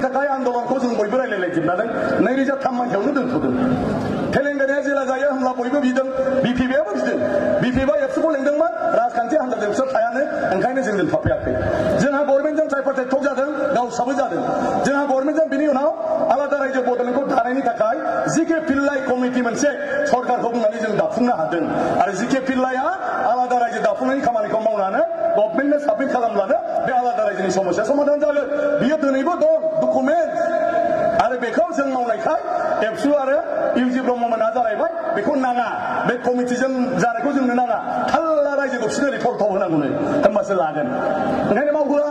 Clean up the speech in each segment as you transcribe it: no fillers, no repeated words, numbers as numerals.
थाखाय आन्दलनखौ जों बयबो रायलायलायजोबनानै 2003 मायथाइयावनो दोनथ'दों तेलेंगानाया जेला जायो होमब्ला बयबो बिदों बिपिएफआबो बिदों बिपिएफआ एबसुखौ लेंदोंमोन राजखान्थि हान्जाजों बिसोर थायानो ओंखायनो जों दोनथ'फैयाखै जोंहा गभर्नमेन्टजों ट्राइपार्टाइट टक जादों गावस्राबो जादों जोंहा गभर्नमेन्टजों बिनि उनाव आलादा रायजो बड'लेण्डखौ दानायनि थाखाय जिके पिल्लाइ कमिटि मोनसे सरकारखौ बुंनानै जों दाफुंनो हादों आरो जिके पिल्लाइआ आलादा रायजो दाफुंनायनि खामानिखौ मावनानै गभर्नमेन्टनो साबमिट खालामब्लानो बे आलादा रायजोनि समस्या समाधान जागोन बियो दिनैबो दं डकुमेन्ट आरो बेखौ जों मावनायखाय एबसु आरो इउजि ब्रह्ममोनहा जालायबाय बेखौ नाङा बे कमिटिजों जानायखौ जोंनो नाङा थाल्ला रायजोखौ बिसोरनो रिपर्ट होनांगौनो होमबासो लागोन ओंखायनो मावहोआ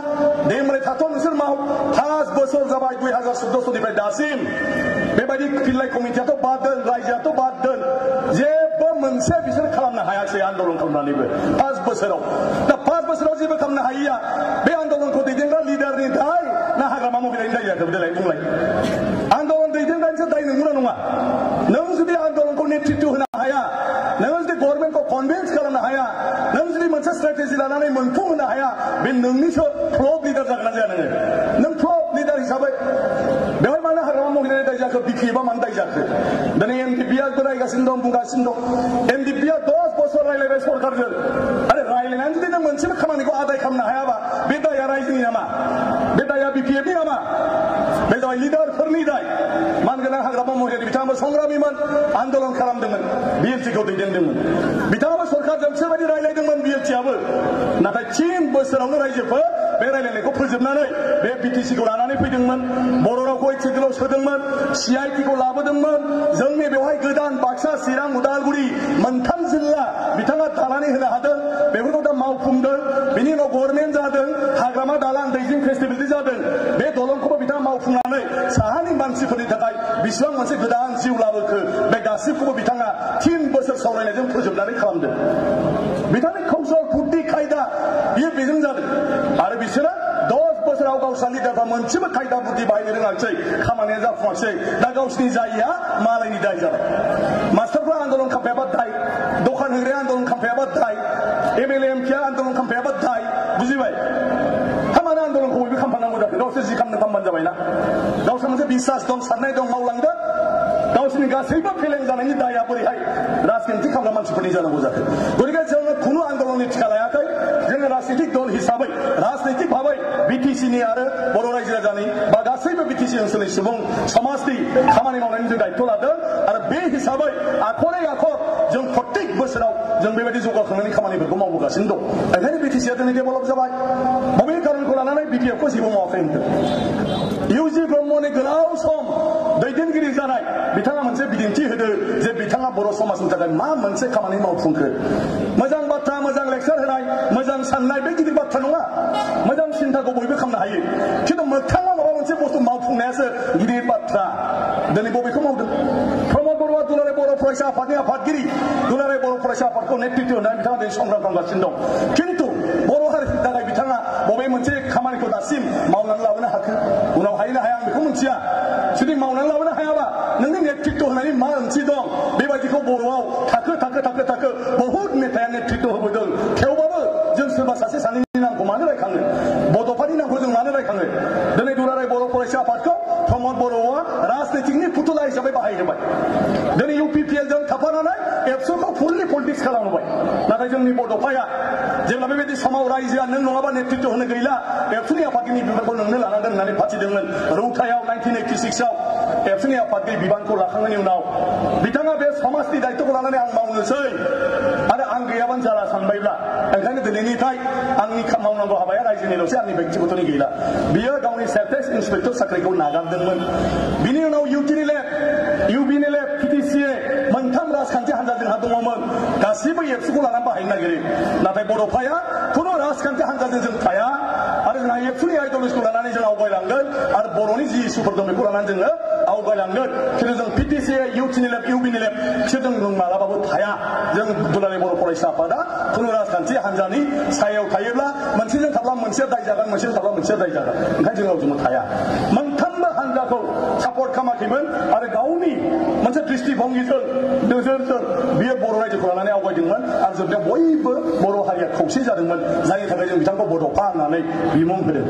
दे होमबालाय थाथ' नोंसोर माव 5 बोसोर जाबाय 2014 निफ्राय दासिम बेबायदि पिल्लाइ कमिटियाथ' बाद दोन रायजोआथ' बाद दोन जेबो मोनसे बिसोर खालामनो हायासै आन्दलन खालामनानैबो 5 बोसोराव दा 5 बोसोराव जेबो खालामनो हायिया बे आन्दलनखौ दैदेनग्रा लिडारनि दाय ना हाग्रामा महिलानि दाय जाखो देलाय बुंलाय आन्दलन दैदेनग्रानिसो दाय नंगौना नङा नों जुदि आन्दलनखौ नेतृत्व होनो हाया नों जुदि गभर्नमेन्टखौ कनभिन्स खालामनो हाया नों जुदि मोनसे स्ट्रेटेजि लानानै मोनफुं होनो हाया बे नोंनिसो फ्लप लिडार जागोन ना जाया नों फ्लप लिडार हिसाबै बेवहाय मानो हाग्रामा महिलानि दाय जाखो बिपिएफआ मानो दाय जाखो दिनै एनडिपिआ रायगासिनो दं बुंगासिनो दं एनडिपिआ 10 बोसोर रायलायबाय सरकारजों आरो रायलायनानै जुदि नों मोनसेबो खामानिखौ आदाय खालामनो हायाबा बे दाया रायजोनि नामा बे दाया बिपिएफनि नामा बे जाबाय लिडारफोरनि दाय मानगोनां हाग्रामा महिलानि बिथाङाबो संग्रामिमोन आन्दलन खालामदोंमोन बिएलटिखौ दैदेनदोंमोन बिथाङाबो सरकारजों बिसोरबायदि रायलायदोंमोन बिएलटिआबो नाथाय 3 बोसोरावनो रायजोफोर बे रायलायनायखौ फोजोबनानै बे बिटिसिखौ लानानै फैदोंमोन बर' रावखौ सिडुलाव सोदोंमोन सिआइटिखौ लाबोदोंमोन जोंनि बेवहाय गोदान बाक्सा चिरां उदालगुरि मोनथाम जिल्ला बिथाङा दानानै होनो हादों बेफोरखौ दा मावफुंदों बिनि उनाव गभर्नमेन्ट जादों हाग्रामा दालां दैजिं फेस्टिभेलिटि जादों बे दलंखौबो बिथाङा मावफुंनानै साहानि मानसिफोरनि थाखाय बिसिबां मोनसे गोदान जिउ लाबोखो बे गासैखौबो बिथाङा 3 बोसोर सावरायनायजों फोजोबनानै खालामदों बिथांनि कौशल बुद्धि खायदा बियो बेजों जादों आरो बिसोरो 10 बोसोराव गावस्रा लिडारफ्रा मोनसेबो खायदा बुद्धि बाहायनो रोङाखिसै खामानिया जाफुङाखिसै दा गावसिनि जायिया मालायनि दाय जाबाय मास्टारफ्रा आन्दलन खालामफायाबा दाय दखान होग्राया आन्दलन खालामफायाबा दाय एमएलए एमपिआ आन्दलन खालामफायाबा दाय बुजिबाय मानो आन्दलनखौ बयबो खालामफानांगौ जाखो गावसोर जि खालामनो खालामबानो जाबायना गावसोर मोनसे बिसास दं साननाय दं मावलांदों गावसोरनि गासैबो फेलें जानायनि दाया बोरैहाय राजखान्थि खालामग्रा मानसिफोरनि जानांगौ जाखो गतिके जोङो खुनु आन्दलननि टिका लायाखै जोङो राजनितिक दल हिसाबै राजनैतिक भाबै बिटिसिनि आरो बर' रायजो राजानि बा गासैबो बिटिसि ओनसोलनि सुबुं समाजनि खामानि मावनायनि जों दायित्व लादों आरो बे हिसाबै आखरै आखर जों प्रत्येक बोसोराव जों बेबायदि जौगाखांनायनि खामानिफोरखौ मावबोगासिनो दं ओंखायनो बिटिसिआ दिनै डेभेलप जाबाय बबे खारनखौ लानानै बिटिएफखौ जेबो मावाखै होनदों इउजि ब्रह्मनि गोलाव सम दैदेनगिरि जानाय बिथाङा मोनसे बिदिन्थि होदो जे बिथाङा बर' समाजनि थाखाय मा मोनसे खामानि मावफुंखो मोजां बाथ्रा मोजां लेक्सार होनाय मोजां साननाय बे गिदिर बाथ्रा नङा मोजां सिन्थाखौ बयबो खालामनो हायो खिन्थु मोगथाङाव माबा मोनसे बुस्थु मावफुंनायासो गिदिर बाथ्रा दिनै बबेखौ मावदों प्रमद बर'आ दुलाराय बर' फरायसा आफादनि आफादगिरि दुलाराय बर' फरायसा आफादखौ नेतृत्व होनानै बिथाङा दिनै संग्राम खालामगासिनो दं खिन्थु बर' हारिनि थाखाय बिथाङा बबे मोनसे खामानिखौ दासिम मावनानै लाबोनो हाखो उनाव हायो ना हाया आं बेखौ मिथिया जुदि मावनानै लाबोनो हायाबा नोंनि नेतृत्व होनायनि मा ओंथि दं बेबायदिखौ बर'आव थाखो बहुद नेताया नेतृत्व होबोदों थेवबाबो जों सोरबा सासे सानैनि नामखौ मानो रायखाङो बड'फानि नामखौ जों मानो रायखाङो दिनै दुलाराय बर' फरायसा आफादखौ प्रमद बर'आ राजनीतिकनि फुथुला हिसाबै बाहायहोबाय दिनै इउपिपिएलजों थाफानानै एबसुखौ फुललि पलिटिक्स खालामबाय नाथाय जोंनि बड'फाया जेब्ला बेबायदि समाव रायजोआ नों नङाबा नेतृत्व होनो गैला एबसुनि आफादगिरि बिबानखौ नोंनो लानांगोन होननानै फाथिदोंमोन रौथायाव 1986आव एबसुनि आफादगिरि बिबानखौ लाखांनायनि उनाव बिथाङा बे समाजनि दायित्वखौ लानानै आं मावनोसै आरो आं गैयाबानो जाला सानबायब्ला ओंखायनो दिनैनिफ्राय आंनि मावनांगौ हाबाया रायजोनिल'सै आंनि व्यक्तिगतनि गैला बियो गावनि सेल्फ इन्सपेक्टर साख्रिखौ नागारदोंमोन बिनि उनाव इउबिनिलेब पिटिसिए मोनथाम राजखान्थि हान्जा जोंहा दङमोन गासिबो एबसुखौ लानानै बाहायनो नागिरो नाथाय बड'फाया खुनु राजखान्थि हान्जाजों जों थाया आरो जोंहा एबसुनि आइडियलजिखौ लानानै जों आवगायलांगोन आरो बर'नि जि इसुफोर दं बेखौ लानानै जोङो आवगायलांगोन खिन्थु जों पिटिसिए इउबिनिलेब बिसोरजों जों मालाबाबो थाया जों दुलाराय बर' फरायसा आफादा खुनु राजखान्थि हान्जानि सायाव थायोब्ला मोनसेजों थाब्ला मोनसेया दाय जागोन मोनसेजों थाब्ला मोनसेया दाय जागोन ओंखायनो जों रावजोंबो थाया मोनथामबो हान्जाखौ सापर्ट खालामाखैमोन आरो गावनि मोनसे दृष्टिभंगिजों नोजोरजों बियो बर' रायजोखौ लानानै आवगायदोंमोन आरो जोबनायाव बयबो बर' हारिया खौसे जादोंमोन जायनि थाखाय जों बिथांखौ बड'फा होननानै बिमुं होदों।